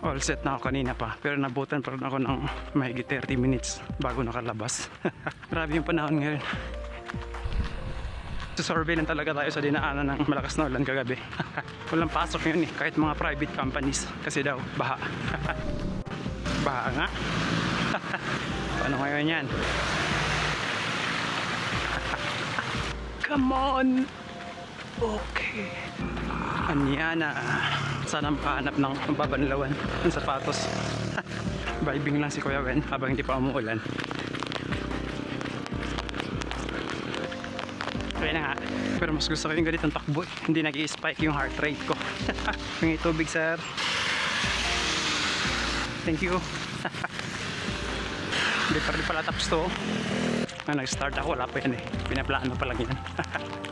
All set na ako kanina pa, pero nabutan pa rin ako ng mahigit 30 minutes bago nakalabas. Grabe yung panahon ngayon. Susurvey lang talaga tayo sa dinaanan ng malakas na ulan kagabi. Walang pasok yun eh, kahit mga private companies. Kasi daw, baha. Baha nga. Paano ngayon yan? Come on! Okay. Anyana. Sana makahanap ng babanlawan ng sapatos. Vibing lang si Kuya Wen habang hindi pa umuulan. Kaya na nga. Pero mas gusto ko yung ganitong takbo. Hindi nag-i-spike yung heart rate ko. Yung tubig, sir. Thank you. Hindi pa rin pala tapos to. Nag-start ako, wala pa yan eh. Pinaplano pa lang yan.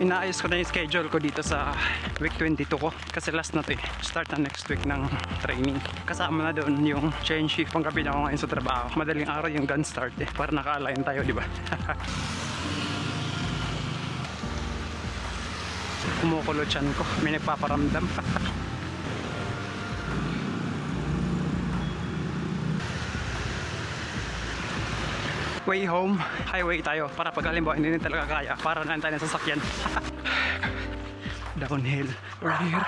Inaayos ko na yung schedule ko dito sa week 22 ko. Kasi last na to eh. Start na next week ng training. Kasama na doon yung change shift pang gabi na ako ngayon sa trabaho. Madaling araw yung gun start eh. Para naka-align tayo, di ba? Kumukulo tiyan ko. May nagpaparamdam. Way home, highway tayo para pag halimbawa hindi na talaga kaya, para na tayo ng sasakyan. Downhill, we're here.